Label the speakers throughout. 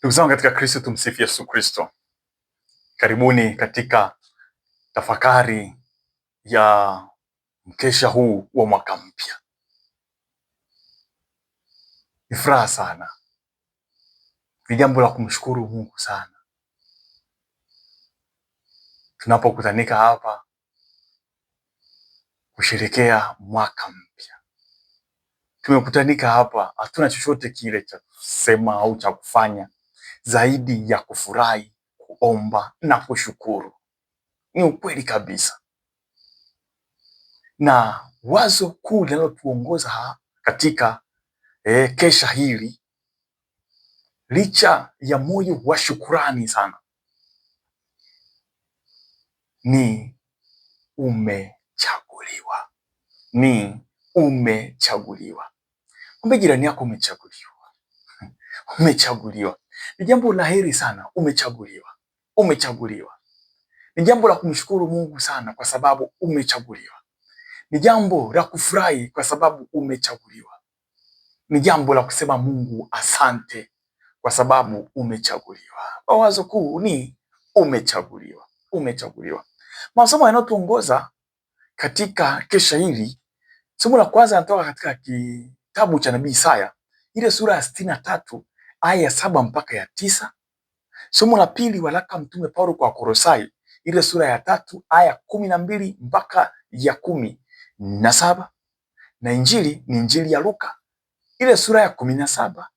Speaker 1: Ndugu zangu katika Kristo, tumsifu Yesu Kristo. Karibuni katika tafakari ya mkesha huu wa mwaka mpya. Ni furaha sana, ni jambo la kumshukuru Mungu sana tunapokutanika hapa kusherekea mwaka mpya. Tumekutanika hapa, hatuna chochote kile cha kusema au cha kufanya zaidi ya kufurahi, kuomba na kushukuru. Ni ukweli kabisa, na wazo kuu linalotuongoza katika kesha hili, licha ya moyo wa shukurani sana, ni umechaguliwa. Ni umechaguliwa. Mwambie jirani yako umechaguliwa. Umechaguliwa. Ni jambo la heri sana. Umechaguliwa. Umechaguliwa. Ni jambo la kumshukuru Mungu sana kwa sababu umechaguliwa. Ni jambo la kufurahi kwa sababu umechaguliwa. Ni jambo la kusema Mungu asante kwa sababu umechaguliwa. Wazo kuu ni umechaguliwa. Umechaguliwa. Masomo yanayotuongoza katika kesha hili, somo la kwanza linatoka katika kitabu cha nabii Isaya, ile sura ya 63 aya ya 7 mpaka ya 9. Somo la pili, waraka mtume Paulo kwa Kolosai, ile sura ya 3 aya 12 mpaka ya 17. Na injili ni injili ya Luka, ile sura ya 17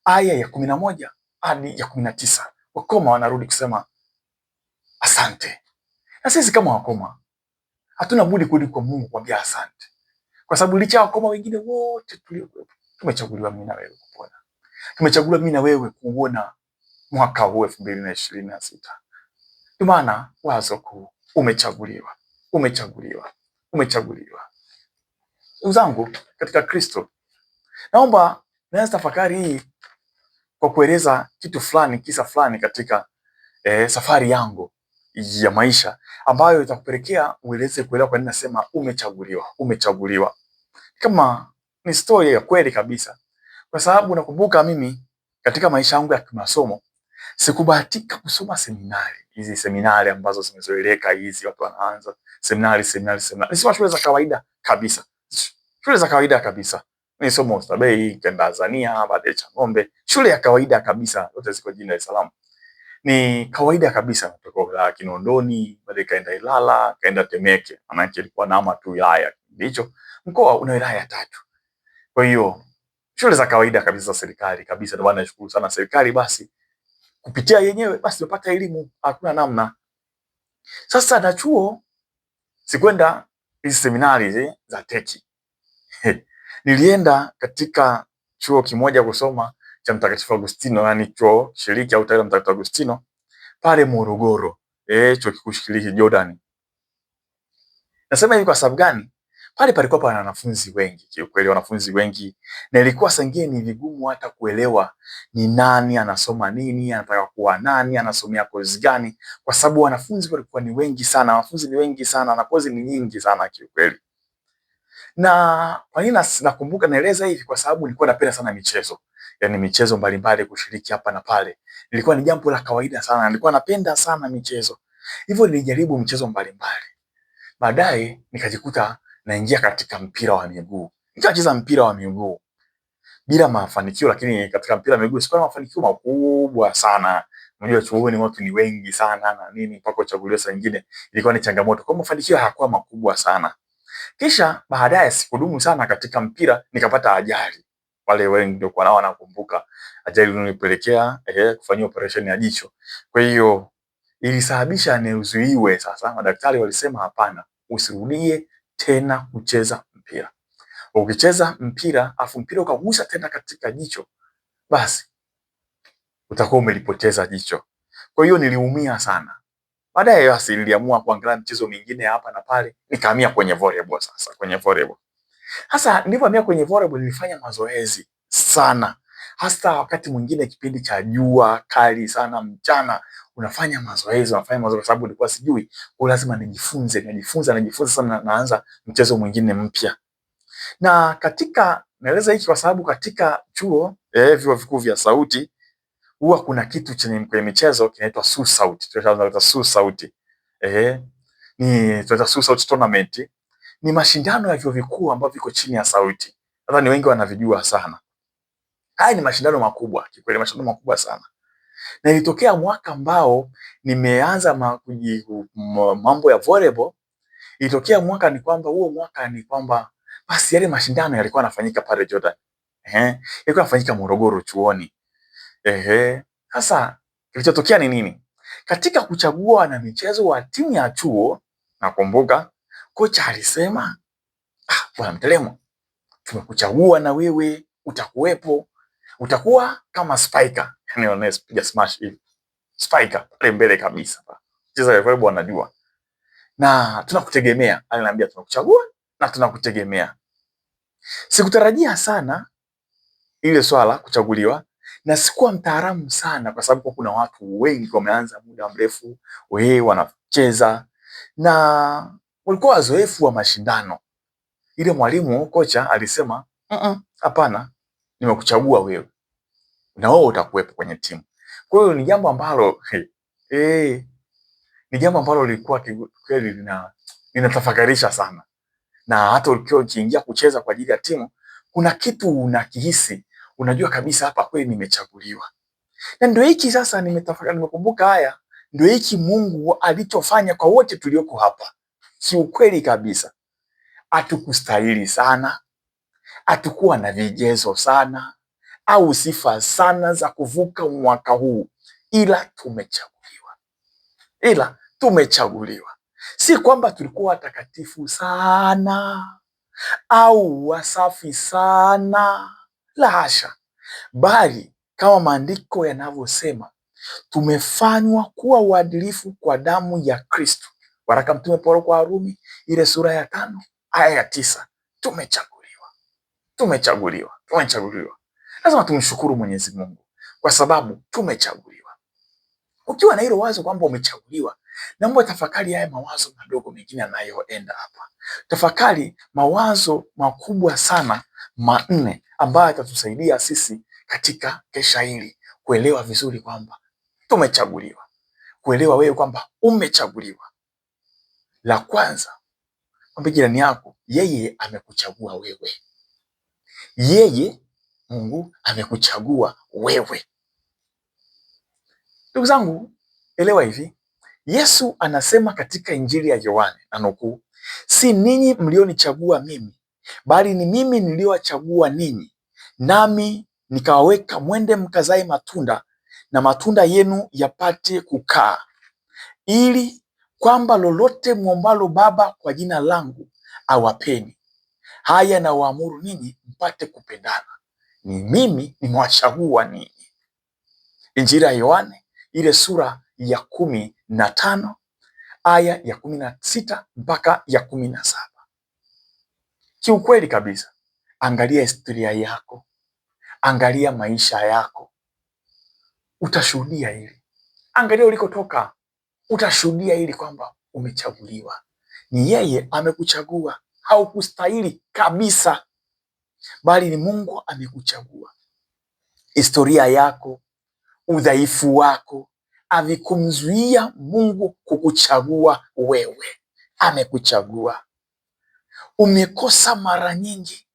Speaker 1: aya ya 11 hadi ya 19. Wakoma wanarudi kusema asante. Na sisi kama wakoma hatuna budi kurudi kwa Mungu kuambia asante, kwa sababu licha ya wakoma wengine wote tuliokuwepo, tumechaguliwa mimi na wewe kupona. Tumechaguliwa mimi na wewe kuona mwaka huu 2026. Ndio maana wazo kuu, umechaguliwa. Umechaguliwa. Umechaguliwa. Ndugu zangu katika Kristo, naomba naanza tafakari hii kwa kueleza kitu fulani, kisa fulani katika safari yangu ya maisha, ambayo itakupelekea ueleze kuelewa kwa nini nasema umechaguliwa. Umechaguliwa. Kama ni story ya kweli kabisa, kwa sababu nakumbuka mimi katika maisha yangu ya kimasomo sikubahatika kusoma seminari. Hizi seminari ambazo zimezoeleka hizi, watu wanaanza seminari. Nisoma shule za kawaida kabisa. Shule za kawaida kabisa. Nilisoma Oysterbay, Tanzania, baadaye Chang'ombe, shule ya kawaida kabisa, zote ziko jijini Dar es Salaam. Ni kawaida kabisa, kutoka Kinondoni, baadaye kaenda Ilala, kaenda Temeke. Maana ilikuwa naama tu wilaya. Ndicho mkoa una wilaya 3. Kwa hiyo shule za kawaida kabisa za serikali kabisa. Ndio maana nashukuru sana serikali, basi kupitia yenyewe basi tupata elimu, hakuna namna. Sasa na chuo sikwenda hizi seminari za teki. Nilienda katika chuo kimoja kusoma cha Mtakatifu Agustino, yani chuo shiriki au tawi Mtakatifu Agustino pale Morogoro, chuo kikuu shiriki Jordan. Nasema hivi kwa sababu gani? Pale palikuwa pana wanafunzi wengi, kiukweli wanafunzi wengi, na ilikuwa sangie ni vigumu hata kuelewa ni nani anasoma nini, anataka kuwa nani, anasomea kozi gani, kwa sababu wanafunzi walikuwa ni wengi sana. Wanafunzi ni wengi sana na kozi ni nyingi sana kiukweli. Na kwa nini nakumbuka naeleza hivi? Kwa sababu nilikuwa napenda sana michezo, yani michezo mbalimbali, kushiriki hapa na pale ilikuwa ni jambo la kawaida sana. Nilikuwa napenda sana michezo, hivyo nilijaribu michezo mbalimbali. Baadaye nikajikuta naingia katika mpira wa miguu. Nikacheza mpira wa miguu bila mafanikio, lakini katika mpira wa miguu sikuwa na mafanikio makubwa sana. Unajua chuoni watu ni wengi sana na nini, mpaka uchaguliwe saa nyingine ilikuwa ni changamoto. Kwa mafanikio hayakuwa makubwa sana. Kisha baadaye sikudumu sana katika mpira, nikapata ajali. Wale wengi ndio kwa nao wanakumbuka ajali iliyonipelekea kufanyia operation ya jicho. Kwa hiyo ilisababisha nizuiwe. Sasa madaktari walisema hapana, usirudie tena kucheza mpira. Ukicheza mpira afu mpira ukagusa tena katika jicho, basi utakuwa umelipoteza jicho. Kwa hiyo niliumia sana. Baadaye basi niliamua kuangalia michezo mingine hapa na pale, nikahamia kwenye volleyball. Sasa kwenye volleyball, hasa nilipohamia kwenye volleyball nilifanya mazoezi sana, hasa wakati mwingine kipindi cha jua kali sana mchana, unafanya mazoezi kwa sababu nilikuwa sijui, kwa lazima nijifunze sana. Naanza mchezo mwingine mpya. Na katika naeleza hiki kwa sababu katika chuo vyuo vikuu vya sauti huwa kuna kitu kwenye michezo kinaitwa Susaut. Tunaita Susaut. Ni tunaita Susaut tournament. Ni mashindano ya vyuo vikuu ambavyo viko chini ya sauti. Nadhani wengi wanavijua sana. Haya ni mashindano makubwa, kikweli mashindano makubwa sana. Na ilitokea mwaka ambao nimeanza mambo ya volleyball. Ilitokea mwaka ni kwamba basi yale mashindano yalikuwa yanafanyika pale Jordan. Yalikuwa yanafanyika Morogoro chuoni. Sasa kilichotokea ni nini? Katika kuchagua na michezo wa timu ya chuo, nakumbuka kocha alisema, bwana Mtelemo, tumekuchagua na wewe utakuwepo. Utakuwa kama spiker. Yaani unapiga smash hivi. Spiker pale mbele kabisa. Mchezo wa volleyball anajua. Na tunakutegemea. Aliniambia tunakuchagua na tunakutegemea. Sikutarajia sana ile swala kuchaguliwa, na sikuwa mtaalamu sana kwa sababu kuna watu wengi wameanza muda mrefu, wanacheza na walikuwa wazoefu wa mashindano. Ile mwalimu kocha alisema, hapana, nimekuchagua wewe na wewe utakuwepo kwenye timu. Kwa hiyo ni jambo ambalo ni jambo ambalo lilikuwa kweli linatafakarisha sana. Na hata ukiingia kucheza kwa ajili ya timu, kuna kitu unakihisi, unajua kabisa hapa kweli nimechaguliwa. Na ndio hiki sasa nimekumbuka haya, ndio hiki Mungu alichofanya kwa wote tulioko hapa. Si ukweli kabisa. Hatukustahili sana, hatukuwa na vigezo sana au sifa sana za kuvuka mwaka huu, ila tumechaguliwa. Si kwamba tulikuwa watakatifu sana au wasafi sana, la hasha, bali kama maandiko yanavyosema, tumefanywa kuwa waadilifu kwa damu ya Kristo. Waraka Mtume Paulo kwa Warumi ile sura ya 5 aya ya 9. Tumechaguliwa. Lazima tumshukuru Mwenyezi Mungu kwa sababu tumechaguliwa. Ukiwa na hilo wazo kwamba umechaguliwa, naomba tafakari haya mawazo madogo mengine yanayoenda hapa. Tafakari mawazo makubwa sana 4 ambayo yatatusaidia sisi katika kesha hili kuelewa vizuri kwamba tumechaguliwa. Kuelewa wewe kwamba umechaguliwa. La kwanza, mwambie jirani yako, yeye amekuchagua wewe. Mungu amekuchagua wewe. Ndugu zangu, elewa hivi. Yesu anasema katika Injili ya Yohane, nanukuu, si ninyi mlionichagua mimi, bali ni mimi niliowachagua ninyi, nami nikawaweka mwende mkazae matunda, na matunda yenu yapate kukaa, ili kwamba lolote mwombalo Baba kwa jina langu awapeni. Haya na waamuru ninyi mpate kupendana. Ni mimi nimewachagua ninyi. Injili ya Yohane ile sura ya 15 aya ya 16 mpaka ya 17. Kiukweli kabisa, angalia historia yako, angalia maisha yako, utashuhudia hili. Angalia ulikotoka, utashuhudia hili kwamba umechaguliwa. Ni yeye amekuchagua, haukustahili kabisa, bali ni Mungu amekuchagua. Historia yako, udhaifu wako havikumzuia Mungu kukuchagua wewe. Amekuchagua. Umekosa mara nyingi,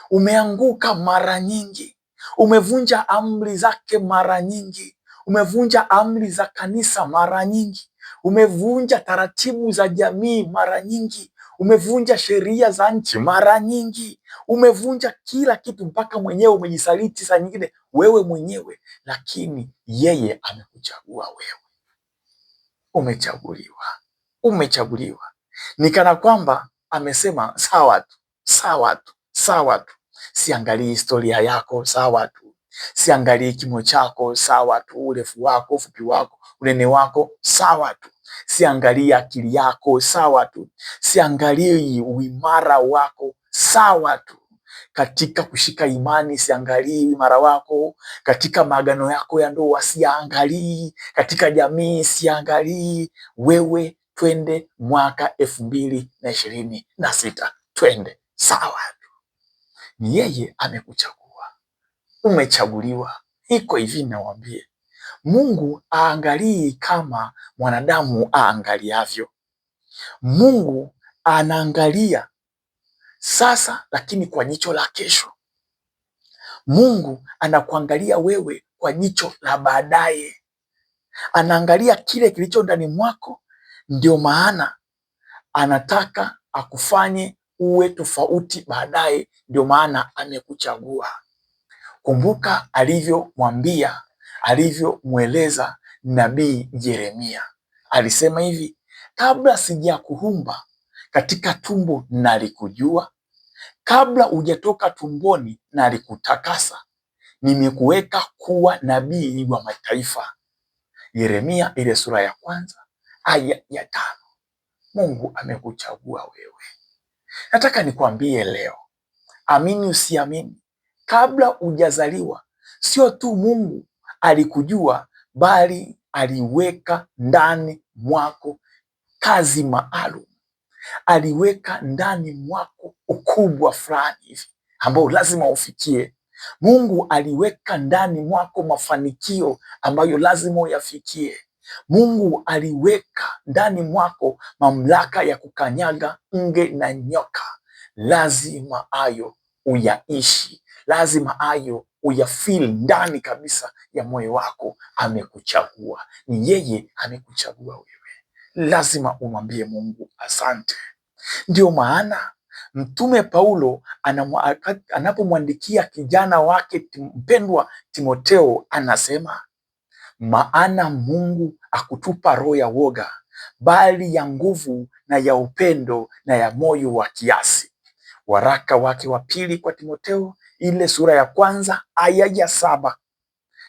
Speaker 1: umeanguka mara nyingi, umevunja amri zake mara nyingi, umevunja amri za kanisa mara nyingi, umevunja taratibu za jamii mara nyingi, umevunja sheria za nchi mara nyingi, umevunja kila kitu, mpaka mwenyewe umejisaliti saa nyingine wewe mwenyewe, lakini yeye amekuchagua wewe. Umechaguliwa. Ni kana kwamba amesema sawa tu. Siangalii historia yako, sawa tu. Siangalii kimo chako, sawa tu. Urefu wako, ufupi wako, unene wako, sawa tu. Siangalii akili yako, sawa tu. Siangalii uimara wako, sawa tu. Katika kushika imani siangalii uimara wako, katika maagano yako ya ndoa siangalii, katika jamii siangalii. Wewe twende mwaka 2026, twende sawa tu. Ni yeye amekuchagua, umechaguliwa. Iko hivi, nawaambie, Mungu aangalii kama mwanadamu aangaliavyo. Mungu anaangalia sasa, lakini kwa jicho la kesho. Mungu anakuangalia wewe kwa jicho la baadaye, anaangalia kile kilicho ndani mwako. Ndio maana anataka akufanye uwe tofauti baadaye, ndio maana amekuchagua. Kumbuka alivyomweleza nabii Yeremia. Alisema hivi, kabla sijakuumba katika tumbo nalikujua, kabla hujatoka tumboni nalikutakasa, nimekuweka kuwa nabii wa mataifa. Yeremia ile sura ya 1 aya ya 5. Mungu amekuchagua wewe. Nataka nikwambie leo, amini usiamini, kabla hujazaliwa sio tu Mungu alikujua, bali aliweka ndani mwako kazi maalum. Aliweka ndani mwako ukubwa fulani hivi ambao lazima ufikie. Mungu aliweka ndani mwako mafanikio ambayo lazima uyafikie. Mungu aliweka ndani mwako mamlaka ya kukanyaga nge na nyoka. Lazima hayo uyaishi, lazima hayo uyafeel ndani kabisa ya moyo wako. Amekuchagua, ni yeye amekuchagua wewe. Lazima umwambie Mungu asante. Ndio maana Mtume Paulo anapomwandikia kijana wake mpendwa Timotheo anasema, maana Mungu hakutupa roho ya woga, bali ya nguvu na ya upendo na ya moyo wa kiasi. Waraka wake wa pili kwa Timotheo ile sura ya 1 aya ya 7.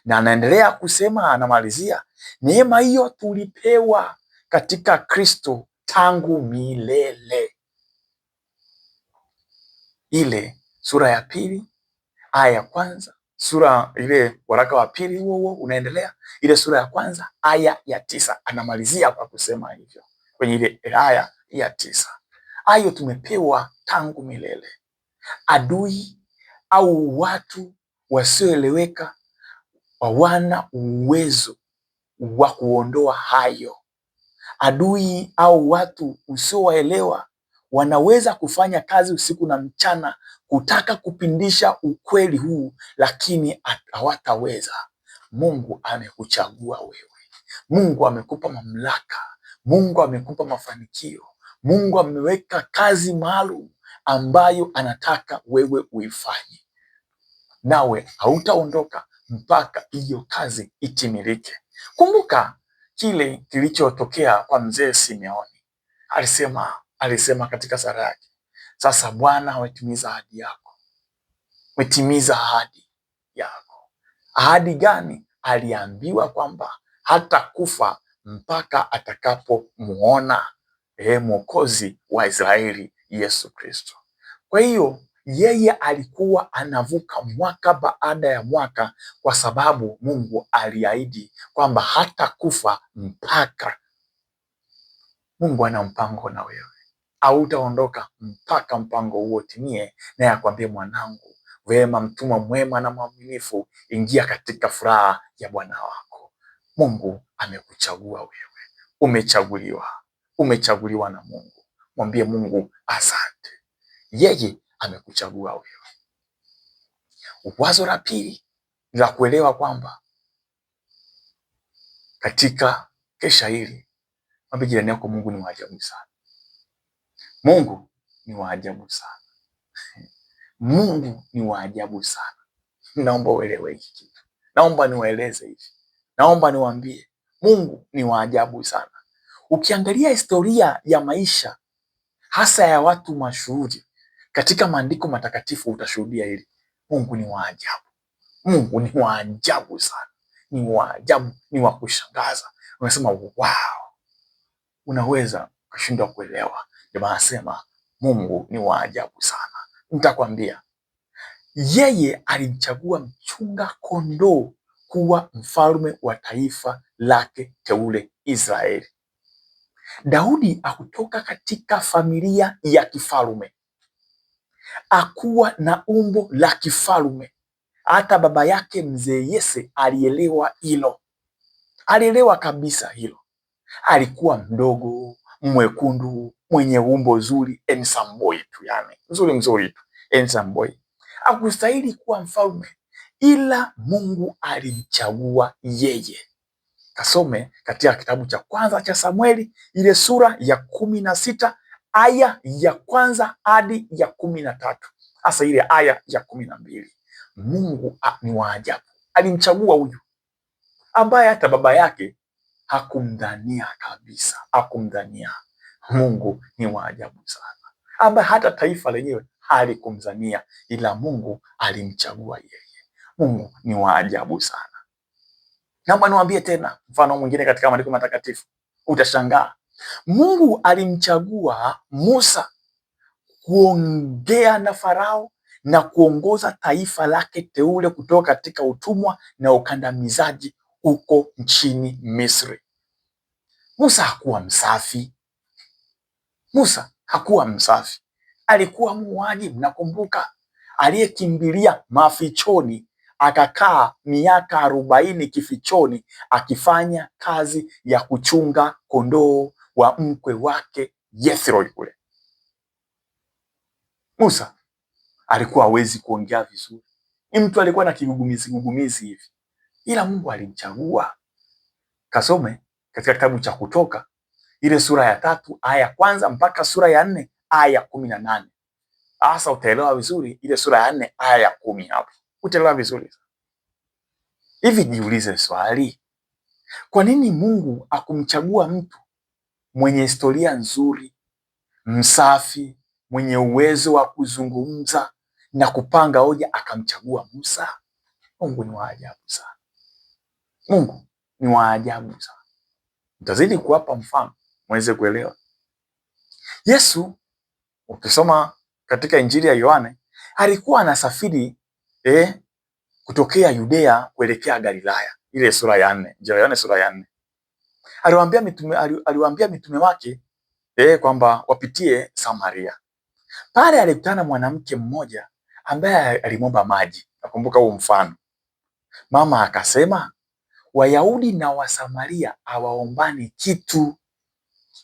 Speaker 1: Na anaendelea kusema, anamalizia, neema hiyo tulipewa katika Kristo tangu milele. Ile sura ya pili aya ya 1, sura ile waraka wa pili huo unaendelea, ile sura ya 1 aya ya 9, anamalizia kwa kusema hivyo kwenye ile aya ya 9, hayo tumepewa tangu milele. Adui au watu wasioeleweka hawana uwezo wa kuondoa hayo. Adui au watu usiowaelewa wanaweza kufanya kazi usiku na mchana kutaka kupindisha ukweli huu, lakini hawataweza. Mungu amekuchagua wewe. Mungu amekupa mamlaka. Mungu amekupa mafanikio. Mungu ameweka kazi maalum ambayo anataka wewe uifanye, nawe hautaondoka mpaka hiyo kazi itimilike. Kumbuka kile kilichotokea kwa mzee Simeoni. Alisema katika sala yake, sasa Bwana ametimiza ahadi yako. Umetimiza ahadi yako. Ahadi gani? Aliambiwa kwamba hata kufa mpaka atakapomuona Mwokozi wa Israeli, Yesu Kristo. Kwa hiyo yeye alikuwa anavuka mwaka baada ya mwaka, kwa sababu Mungu aliahidi kwamba hata kufa mpaka. Mungu ana mpango na wewe, hautaondoka mpaka mpango huo timie. Naye akwambie, mwanangu, wema, mtumwa mwema na mwaminifu, ingia katika furaha ya Bwana wako. Mungu amekuchagua wewe, umechaguliwa na Mungu. Mwambie Mungu asante, yeye amekuchagua wewe. Wazo la pili la kuelewa kwamba katika kesha hili, mwambie jirani yako, Mungu ni wa ajabu sana. Mungu ni wa ajabu sana. Mungu ni wa ajabu sana. Naomba uelewe hiki kitu. Naomba niwaeleze hivi. Naomba niwaambie, Mungu ni wa ajabu sana. Ukiangalia historia ya maisha hasa ya watu mashuhuri katika maandiko matakatifu, utashuhudia hili. Mungu ni wa ajabu. Mungu ni wa ajabu sana. Ni wa ajabu, ni wa kushangaza. Unasema wow. Unaweza kushindwa kuelewa. Ndio anasema Mungu ni wa ajabu sana. Nitakwambia, yeye alimchagua mchunga kondoo kuwa mfalme wa taifa lake teule Israeli. Daudi hakutoka katika familia ya kifalme, hakuwa na umbo la kifalme. Hata baba yake mzee Yese alielewa hilo. alielewa kabisa hilo. Alikuwa mdogo, mwekundu, mwenye umbo zuri, handsome boy tu, yani mzuri tu, handsome boy. Hakustahili kuwa mfalme, ila Mungu alimchagua yeye. Kasome katika kitabu cha kwanza cha Samueli, ile sura ya 16 aya ya kwanza hadi ya 13, hasa ile aya ya 12. Mungu ni wa ajabu, alimchagua huyu ambaye hata baba yake hakumdhania kabisa, hakumdhania. Mungu ni wa ajabu sana, ambaye hata taifa lenyewe halikumdhania, ila Mungu alimchagua yeye. Mungu ni wa ajabu sana. Naomba niwaambie tena mfano mwingine katika maandiko matakatifu, utashangaa. Mungu alimchagua Musa kuongea na Farao na kuongoza taifa lake teule kutoka katika utumwa na ukandamizaji huko nchini Misri. Musa hakuwa msafi. Musa hakuwa msafi, alikuwa muuaji. Mnakumbuka, aliyekimbilia mafichoni akakaa miaka 40 kifichoni akifanya kazi ya kuchunga kondoo wa mkwe wake Yethro yule. Musa alikuwa hawezi kuongea vizuri, ni mtu alikuwa na kigugumizi hivi, ila Mungu alimchagua. Kasome katika kitabu cha Kutoka ile sura ya 3 aya ya kwanza mpaka sura ya 4 aya ya 18. Hasa utaelewa vizuri ile sura ya 4 aya ya 10, hapo utaelewa vizuri. Hivi jiulize swali, kwa nini Mungu akumchagua mtu mwenye historia nzuri, msafi, mwenye uwezo wa kuzungumza na kupanga hoja, akamchagua Musa? Mungu ni wa ajabu sana. Mungu ni wa ajabu sana. Nitazidi kuwapa mfano mweze kuelewa. Yesu, ukisoma katika Injili ya Yohane, alikuwa anasafiri kutokea Yudea kuelekea Galilaya, ile sura ya 4, Yohane sura ya 4. Aliwaambia mitume wake kwamba wapitie Samaria. Pale alikutana mwanamke mmoja ambaye alimwomba maji. Nakumbuka huo mfano. Mama akasema, Wayahudi na Wasamaria hawaombani kitu.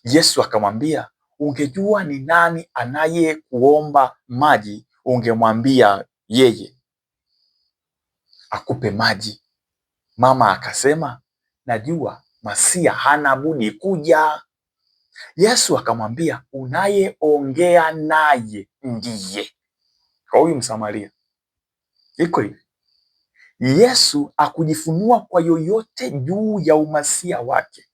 Speaker 1: Yesu akamwambia, ungejua ni nani anayekuomba maji, ungemwambia yeye akupe maji. Mama akasema, najua Masia hana budi kuja. Yesu akamwambia, unayeongea naye ndiye. Kwa huyu Msamaria. Iko hivi, Yesu akujifunua kwa yoyote juu ya umasia wake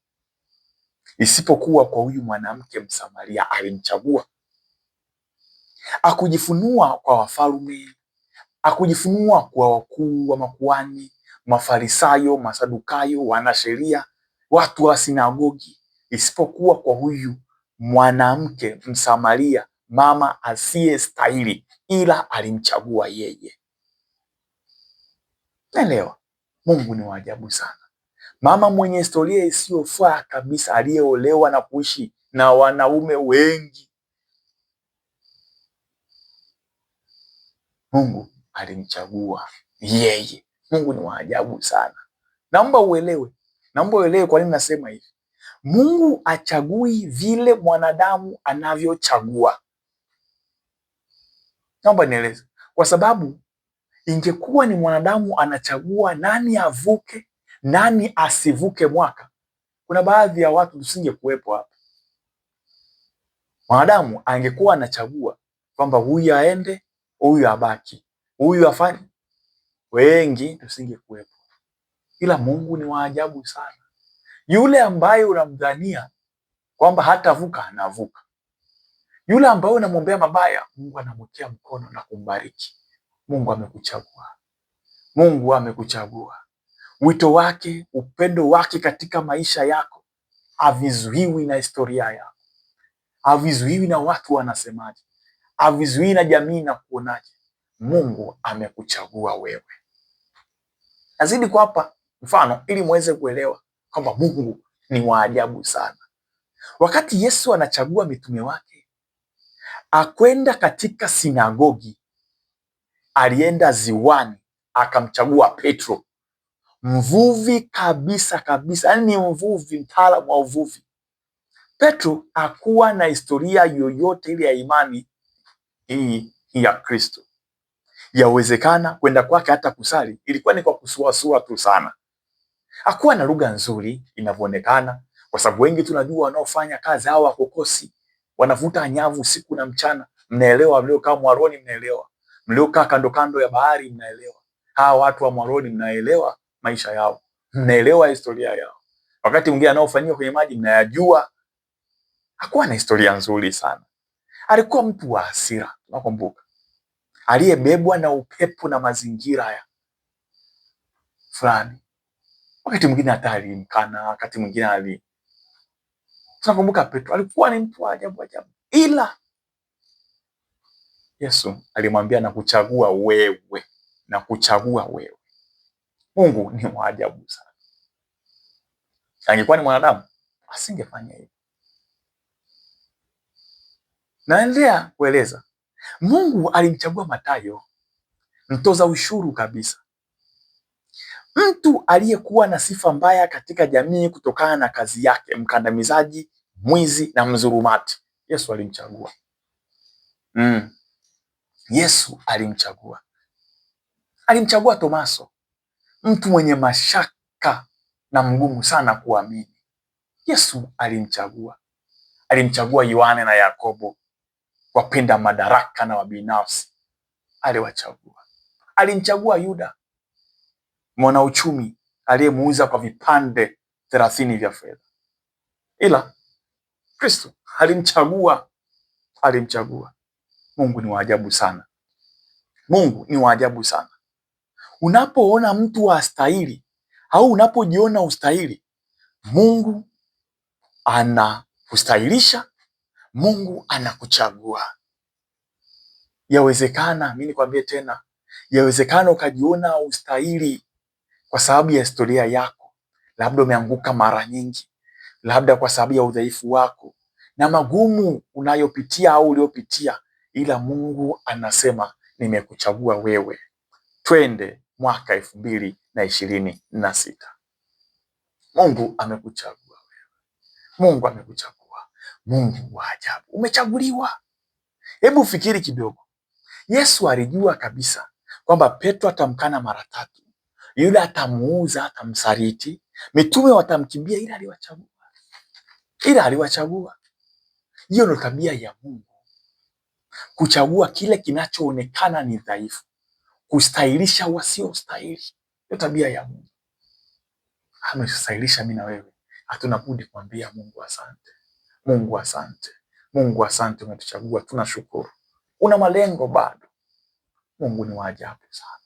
Speaker 1: isipokuwa kwa huyu mwanamke Msamaria. Alimchagua. Akujifunua kwa wafalme, akujifunua kwa wakuu wa makuhani, Mafarisayo, Masadukayo, wanasheria, watu wa sinagogi, isipokuwa kwa huyu mwanamke Msamaria, mama asiyestahili, ila alimchagua yeye. Naelewa, Mungu ni wa ajabu sana. Mama mwenye historia isiyofaa kabisa, aliyeolewa na kuishi na wanaume wengi, Mungu alimchagua yeye. Mungu ni wa ajabu sana. Naomba uelewe kwa nini nasema hivi. Mungu achagui vile mwanadamu anavyochagua. Naomba nieleze. Kwa sababu ingekuwa ni mwanadamu anachagua nani avuke, nani asivuke mwaka, kuna baadhi ya watu tusingekuwepo hapa. Mwanadamu angekuwa anachagua kwamba huyu aende, huyu abaki, huyu afanye, wengi tusingekuwepo. Ila Mungu ni wa ajabu sana. Yule ambaye unamdhania kwamba hatavuka, anavuka. Yule ambaye unamwombea mabaya, Mungu anamwekea mkono na kumbariki. Mungu amekuchagua. Mungu amekuchagua. Wito wake, upendo wake katika maisha yako havizuiwi na historia yako, havizuiwi na watu wanasemaje, havizuiwi na jamii na kuonaje. Mungu amekuchagua wewe. Nazidi kuwapa mfano ili muweze kuelewa kwamba Mungu ni wa ajabu sana. Wakati Yesu anachagua mitume wake, akwenda katika sinagogi, alienda ziwani akamchagua Petro, mvuvi kabisa kabisa, yaani ni mvuvi, mtaalamu wa uvuvi. Petro hakuwa na historia yoyote ile ya imani hii ya Kristo. Yawezekana kwenda kwake hata kusali ilikuwa ni kwa kusuasua tu sana. Hakuwa na lugha nzuri inavyoonekana, kwa sababu wengi tunajua wanaofanya kazi hao wakokosi, wanavuta nyavu usiku na mchana. Mnaelewa, mliokaa Mwaroni mnaelewa, mliokaa kando kando ya bahari mnaelewa. Hawa watu wa Mwaroni mnaelewa maisha yao, mnaelewa historia yao. Wakati mwingine anaofanywa kwenye maji mnayajua. Hakuwa na historia nzuri sana. Alikuwa mtu wa hasira, nakumbuka, aliyebebwa na upepo na mazingira ya fulani. Wakati mwingine hata alimkana, wakati mwingine tunakumbuka Petro alikuwa ni mtu wa ajabu ajabu, ila Yesu alimwambia nakuchagua wewe, nakuchagua wewe. Mungu ni wa ajabu sana. Angekuwa ni mwanadamu asingefanya hivyo. Naendelea kueleza. Mungu alimchagua Mathayo, mtoza ushuru kabisa, mtu aliyekuwa na sifa mbaya katika jamii kutokana na kazi yake, mkandamizaji, mwizi na mzurumati. Yesu alimchagua. Yesu alimchagua. Alimchagua Tomaso, mtu mwenye mashaka na mgumu sana kuamini. Yesu alimchagua. Alimchagua Yohane na Yakobo, wapenda madaraka na wabinafsi. Aliwachagua. Alimchagua Yuda, mwanauchumi aliyemuuza kwa vipande 30 vya fedha. Ila Kristo alimchagua. Alimchagua. Mungu ni wa ajabu sana. Mungu ni wa ajabu sana. Unapoona mtu hastahili au unapojiona ustahili, Mungu anakustahilisha, Mungu anakuchagua. Yawezekana, mimi nikwambie tena, yawezekana ukajiona ustahili kwa sababu ya historia yako. Labda umeanguka mara nyingi, labda kwa sababu ya udhaifu wako na magumu unayopitia au uliopitia, ila Mungu anasema nimekuchagua wewe. Twende mwaka 2026. Mungu amekuchagua wewe. Mungu amekuchagua. Mungu wa ajabu. Umechaguliwa. Hebu fikiri kidogo. Yesu alijua kabisa kwamba Petro atamkana mara 3. Yule atamuuza, atamsaliti, mitume watamkimbia, ila aliwachagua. Aliwachagua. Hiyo ndio tabia ya Mungu. Kuchagua kile kinachoonekana ni dhaifu, kustahilisha wasiostahili. Hiyo tabia ya Mungu. Ametustahilisha mimi na wewe. Hatuna budi kumwambia Mungu asante. Mungu asante. Mungu asante, umetuchagua, tunashukuru. Una malengo bado. Mungu ni wa ajabu sana.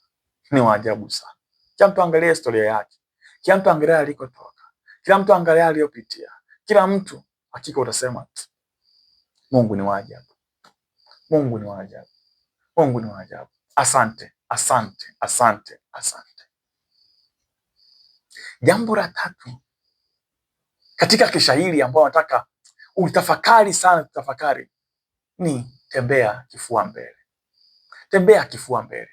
Speaker 1: Ni wa ajabu sana. Kila mtu angalia historia yake. Kila mtu angalia alikotoka. Kila mtu angalia aliyopitia. Kila mtu hakika utasema Mungu ni wa ajabu. Mungu ni wa ajabu. Mungu ni wa ajabu. Asante, asante, asante, asante. Jambo la 3 katika kisha hili ambao nataka utafakari sana, tutafakari, ni tembea kifua mbele. Tembea kifua mbele.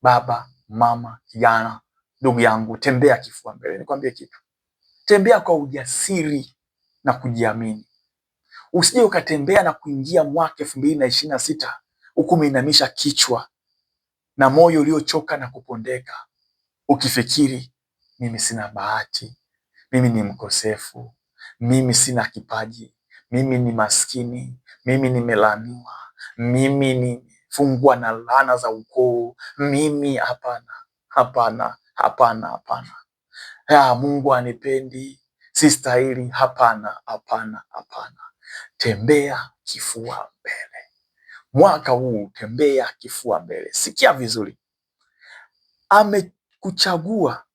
Speaker 1: Baba, mama, kijana, ndugu yangu, tembea kifua mbele. Nikwambie kitu. Tembea kwa ujasiri na kujiamini. Usije ukatembea na kuingia mwaka 2026 huku umeinamisha kichwa na moyo uliochoka na kupondeka, ukifikiri mimi sina bahati, mimi ni mkosefu, mimi sina kipaji, mimi ni maskini, mimi nimelaaniwa, mimi ni fungwa na laana za ukoo, mimi hapana, hapana, hapana, hapana. Mungu anipendi, sistahili, hapana, hapana, hapana. Tembea kifua mbele. Mwaka huu tembea kifua mbele. Sikia vizuri. Amekuchagua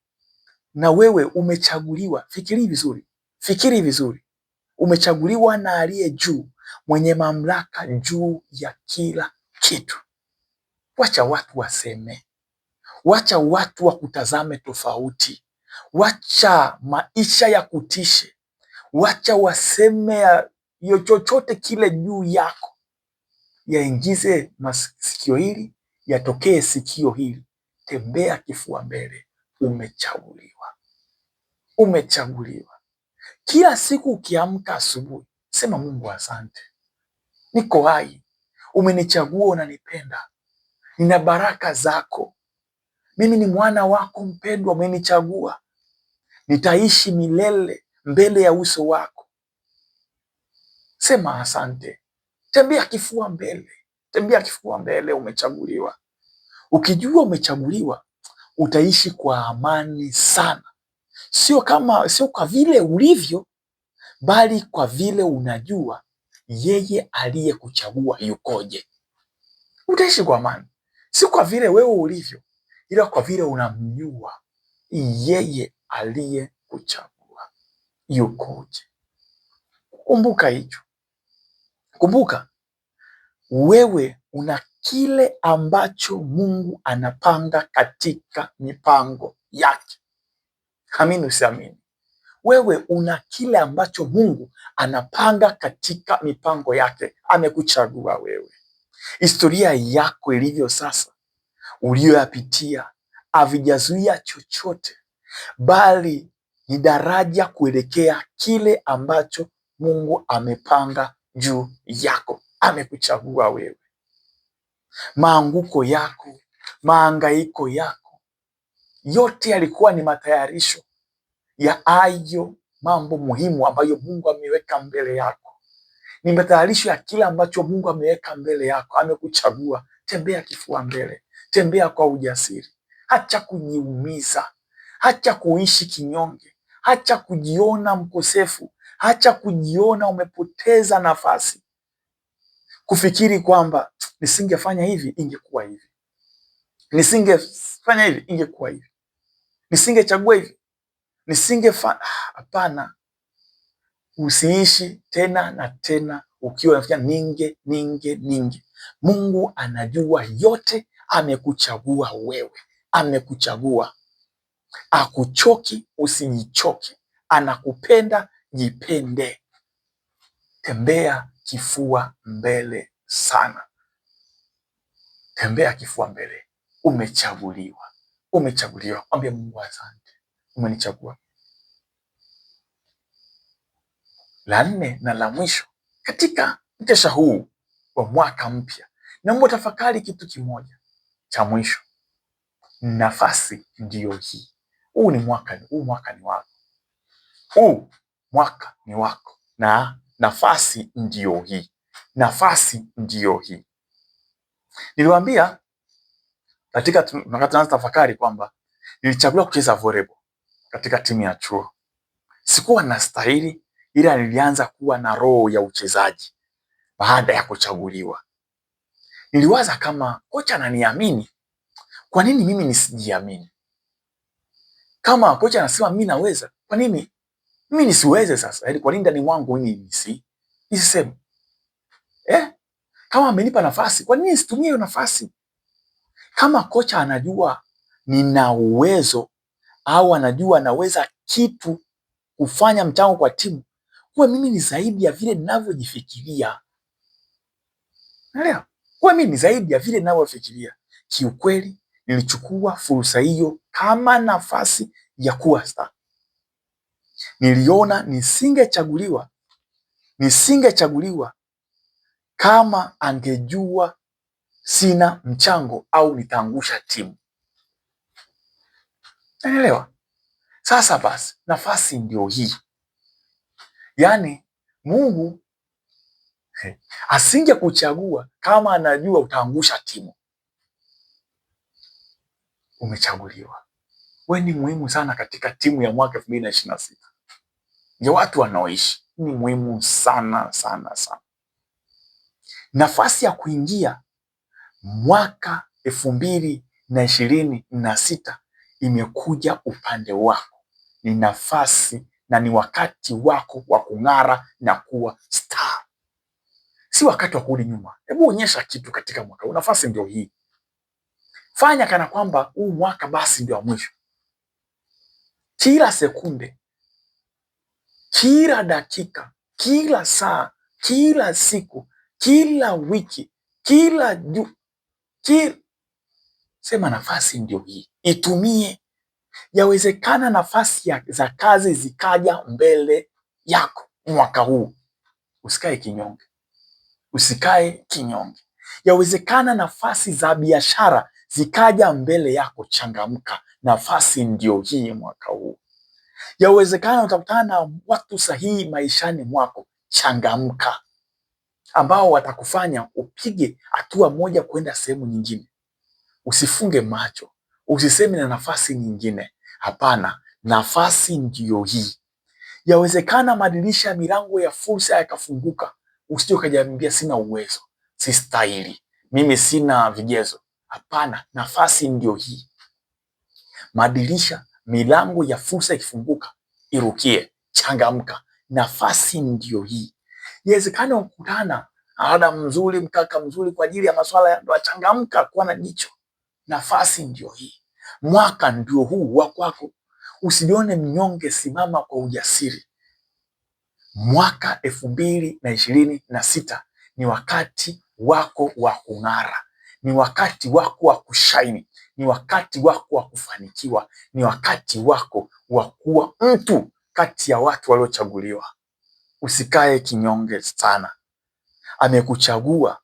Speaker 1: na wewe umechaguliwa. Fikiri vizuri. Fikiri vizuri. Umechaguliwa na aliye juu, mwenye mamlaka juu ya kila kitu. Wacha watu waseme. Wacha watu wakutazame tofauti. Wacha maisha ya kutishe. Wacha waseme chochote kile juu yako. Yaingize masikio hili, yatokee sikio hili. Tembea kifua mbele. umechaguliwa. Umechaguliwa. Kila siku ukiamka asubuhi, sema Mungu asante, niko hai, umenichagua, unanipenda, nina baraka zako, mimi ni mwana wako mpendwa, umenichagua, nitaishi milele mbele ya uso wako. Sema asante. Tembea kifua mbele, tembea kifua mbele. Umechaguliwa. Ukijua umechaguliwa, utaishi kwa amani sana, sio kwa vile ulivyo, bali kwa vile unajua yeye aliyekuchagua yukoje. Utaishi kwa amani, si kwa vile wewe ulivyo, ila kwa vile unamjua yeye aliyekuchagua yukoje. Kumbuka hicho. Kumbuka wewe una kile ambacho Mungu anapanga katika mipango yake. Amini usiamini, wewe una kile ambacho Mungu anapanga katika mipango yake. Amekuchagua wewe. Historia yako ilivyo sasa, uliyoyapitia, havijazuia chochote, bali ni daraja kuelekea kile ambacho Mungu amepanga juu yako. Amekuchagua wewe. Maanguko yako, maangaiko yako, yote yalikuwa ni matayarisho ya hayo mambo muhimu ambayo Mungu ameweka mbele yako. Ni matayarisho ya kile ambacho Mungu ameweka mbele yako. Amekuchagua. Tembea kifua mbele, tembea kwa ujasiri. Hacha kujiumiza, hacha kuishi kinyonge, hacha kujiona mkosefu, hacha kujiona umepoteza nafasi, kufikiri kwamba nisingefanya hivi ingekuwa hivi, nisingefanya hivi ingekuwa hivi, nisingechagua hivi nisingefanya. Hapana. Usiishi tena na tena ukiwa unafikia ninge. Mungu anajua yote. Amekuchagua wewe, amekuchagua. Akuchoki, usijichoke. Anakupenda, jipende. Tembea kifua mbele sana, tembea kifua mbele. Umechaguliwa, umechaguliwa. Mwambie Mungu asante, umenichagua. La nne na la mwisho katika mkesha huu wa mwaka mpya, naomba tafakari kitu kimoja cha mwisho. Nafasi ndiyo hii. Huu mwaka ni wako. Huu mwaka ni wako, na nafasi ndiyo hii. Nafasi ndiyo hii. Niliwaambia katika tunaanza tafakari kwamba nilichaguliwa kucheza volleyball katika timu ya chuo. Sikuwa nastahili, ila nilianza kuwa na roho ya uchezaji baada ya kuchaguliwa. Niliwaza kama kocha ananiamini, kwa nini mimi nisijiamini? Kama kocha anasema mimi naweza, kwa nini mimi nisiweze? Sasa yaani kwa nini ndani mwangu mimi nisiseme? Kama amenipa nafasi, kwa nini nisitumie hiyo nafasi? Kama kocha anajua nina uwezo au anajua naweza kitu kufanya mchango kwa timu, kwa mimi ni zaidi ya vile ninavyojifikiria. Naelewa? Kwa mimi ni zaidi ya vile ninavyofikiria. Kiukweli nilichukua fursa hiyo kama nafasi ya kuwa star. Niliona nisingechagiliwa kama angejua sina mchango au nitaangusha timu. Naelewa? Sasa basi, nafasi ndio hii. Yaani Mungu asingekuchagua kama anajua utaangusha timu. Umechaguliwa. Wewe ni muhimu sana katika timu ya mwaka 2026. Ya watu wanaoishi ni muhimu sana sana sana. Nafasi ya kuingia mwaka 2026 imekuja upande wako. Ni nafasi na ni wakati wako wa kung'ara na kuwa star. Si wakati wa kurudi nyuma. Hebu onyesha kitu katika mwaka huu. Nafasi ndio hii. Fanya kana kwamba huu mwaka basi ndio mwisho. Kila sekunde, kila dakika, kila saa, kila siku, kila wiki, sema nafasi ndio hii. Itumie. Yawezekana nafasi za kazi zikaja mbele yako mwaka huu. Usikae kinyonge, usikae kinyonge. Yawezekana nafasi za biashara zikaja mbele yako. Changamka, nafasi ndio hii mwaka huu. Yawezekana utakutana na watu sahihi maishani mwako. Changamka, ambao watakufanya upige hatua moja kwenda sehemu nyingine. Usifunge macho, usiseme na nafasi nyingine. Hapana, nafasi ndiyo hii. Yawezekana madirisha ya milango ya fursa yakafunguka. Usije ukajiambia sina uwezo, sistahili, mimi sina vigezo. Hapana, nafasi ndiyo hii. Madirisha, milango ya fursa ikifunguka, irukie, changamka, nafasi ndiyo hii. Yawezekana ukutana ada mzuri, mkaka mzuri kwa ajili ya masuala ya ndoa. Changamka, kuwa na jicho. Nafasi ndio hii. Mwaka ndio huu wa kwako. Usijione mnyonge, simama kwa ujasiri. Mwaka 2026 ni wakati wako wa kung'ara, ni wakati wako wa kushaini, ni wakati wako wa kufanikiwa, ni wakati wako wa kuwa mtu kati ya watu waliochaguliwa. Usikae kinyonge sana. Amekuchagua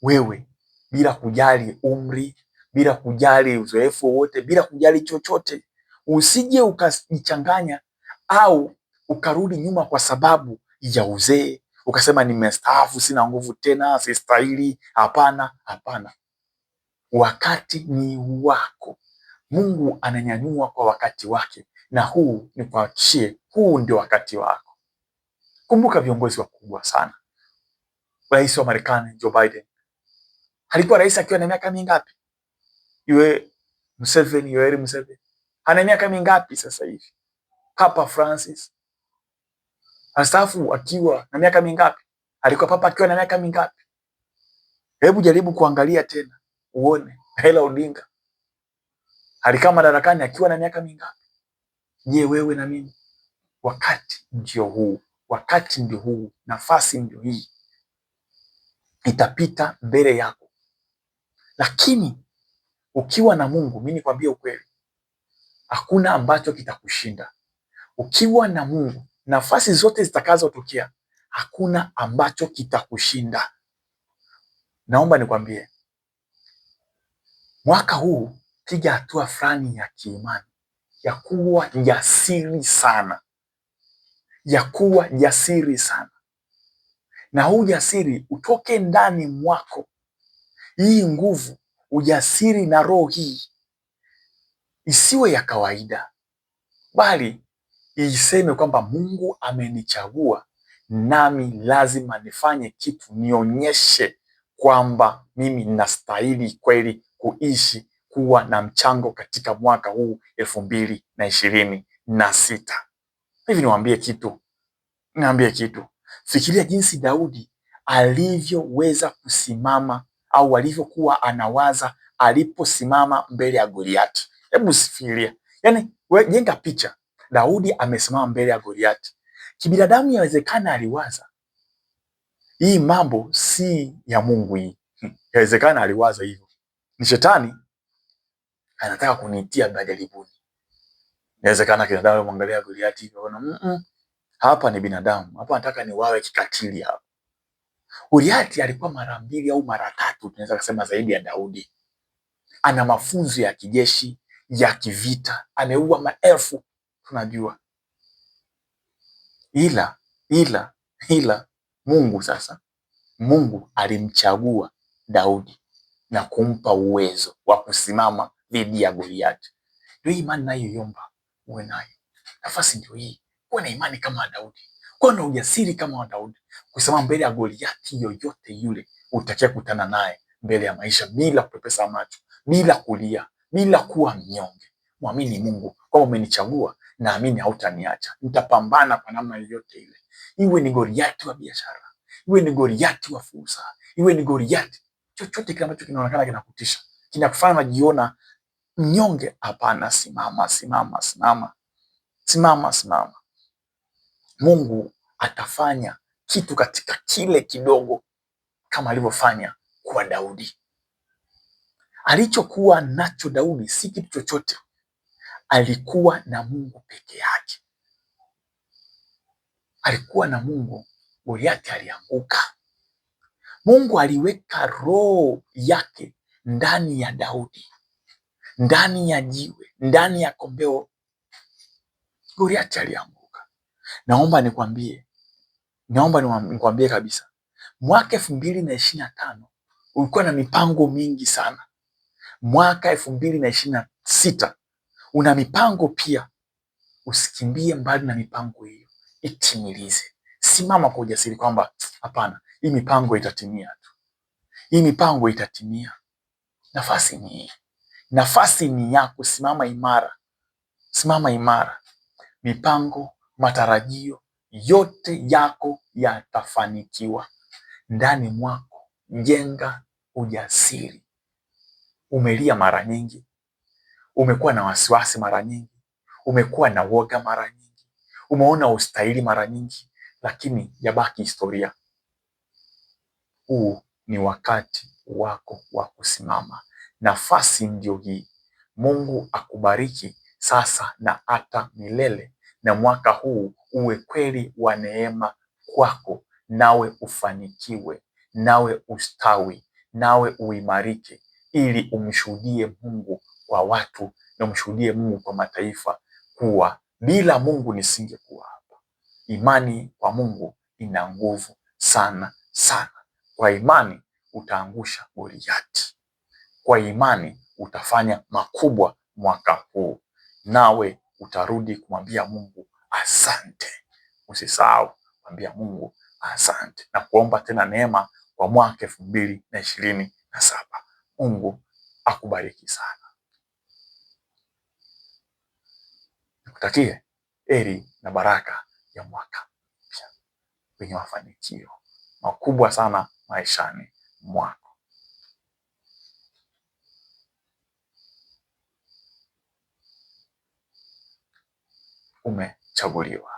Speaker 1: wewe bila kujali umri, bila kujali uzoefu wowote, bila kujali chochote. Usije ukajichanganya au ukarudi nyuma kwa sababu ya uzee, ukasema nimestaafu, sina nguvu tena, sistahili. Hapana, hapana. Wakati ni wako. Mungu ananyanyua kwa wakati wake, na huu ni kuhakikishie, huu ndio wakati wako. Kumbuka viongozi wakubwa sana. Rais wa Marekani Joe Biden alikuwa rais akiwa na miaka mingapi? Yoweri Museveni ana miaka mingapi sasa hivi? Papa Francis astaafu akiwa na miaka mingapi? Alikuwa papa akiwa na miaka mingapi? Hebu jaribu kuangalia tena uone. Raila Odinga alikaa madarakani akiwa na miaka mingapi? Je, wewe na mimi? Wakati ndio huu, wakati ndio huu, nafasi ndio hii. Itapita mbele yako, lakini ukiwa na Mungu, mimi nikwambie ukweli, hakuna ambacho kitakushinda. Ukiwa na Mungu, nafasi zote zitakazotokea, hakuna ambacho kitakushinda. Naomba nikwambie, mwaka huu piga hatua fulani ya kiimani, ya kuwa jasiri sana, ya kuwa jasiri sana. Na huu jasiri utoke ndani mwako. Hii nguvu, ujasiri na roho hii isiwe ya kawaida, bali iseme kwamba Mungu amenichagua, nami lazima nifanye kitu, nionyeshe kwamba mimi ninastahili kweli kuishi, kuwa na mchango katika mwaka huu 2026. Hivi niwaambie kitu. Fikiria jinsi Daudi alivyoweza kusimama au alivyokuwa anawaza aliposimama mbele ya Goliati. Hebu fikiria. Yaani jenga picha. Daudi amesimama mbele ya Goliati. Kibinadamu yawezekana aliwaza, hii mambo si ya Mungu hii. Yawezekana aliwaza hivyo. Ni shetani anataka kunitia majaribuni. Inawezekana kinadamu mwangalia Goliati hivyo na hapa ni binadamu. Hapa nataka niwawe kikatili hapa. Goliati alikuwa mara 2 au mara 3, tunaweza kusema zaidi ya Daudi. Ana mafunzo ya kijeshi, ya kivita, ameua maelfu, tunajua. Ila Mungu alimchagua Daudi na kumpa uwezo wa kusimama dhidi ya Goliati. Ndio imani nayoiomba uwe nayo. Nafasi ndio hii. Kuwa na imani kama Daudi. Kuwa na ujasiri kama wa Daudi. Kusimama mbele ya Goliati yoyote yule utakia kutana naye mbele ya maisha, bila kupepesa macho, bila kulia, bila kuwa mnyonge. Muamini Mungu kwamba umenichagua, naamini hautaniacha. Nitapambana kwa namna yoyote ile. Iwe ni Goliati wa biashara, iwe ni Goliati wa fursa, iwe ni Goliati chochote kile ambacho kinaonekana kinakutisha, kinakufanya unajiona mnyonge. Hapana, simama. Mungu atafanya kitu katika kile kidogo, kama alivyofanya kwa Daudi. Alichokuwa nacho Daudi si kitu chochote. alikuwa na Mungu peke yake, alikuwa na Mungu, Goliathi alianguka. Mungu aliweka roho yake ndani ya Daudi, ndani ya jiwe, ndani ya kombeo, Goliathi alianguka. Naomba nikwambie kabisa, mwaka 2025 ulikuwa na mipango mingi sana. Mwaka 2026 una mipango pia. Usikimbie mbali na mipango hiyo, itimilize. Simama kwa ujasiri kwamba hapana, hii mipango itatimia tu, hii mipango itatimia. Nafasi ni yako. Simama imara, simama imara. Mipango, matarajio yote yako yatafanikiwa ndani mwako. Jenga ujasiri. Umelia mara nyingi, umekuwa na wasiwasi mara nyingi, umekuwa na woga mara nyingi, umeona ustahili mara nyingi, lakini yabaki historia. Huu ni wakati wako wa kusimama. Nafasi ndio hii. Mungu akubariki sasa na hata milele, na mwaka huu uwe kweli wa neema kwako, nawe ufanikiwe, nawe ustawi, nawe uimarike, ili umshuhudie Mungu kwa watu na umshuhudie Mungu kwa mataifa, kuwa bila Mungu nisingekuwa hapa. Imani kwa Mungu ina nguvu sana sana. Kwa imani utaangusha Goliathi. Kwa imani utafanya makubwa mwaka huu, nawe utarudi kumwambia Mungu asante. Usisahau kumwambia Mungu asante, na kuomba tena neema kwa mwaka 2027. Mungu akubariki sana. Nikutakie heri na baraka ya mwaka mpya wenye mafanikio makubwa sana maishani mwako. Umechaguliwa.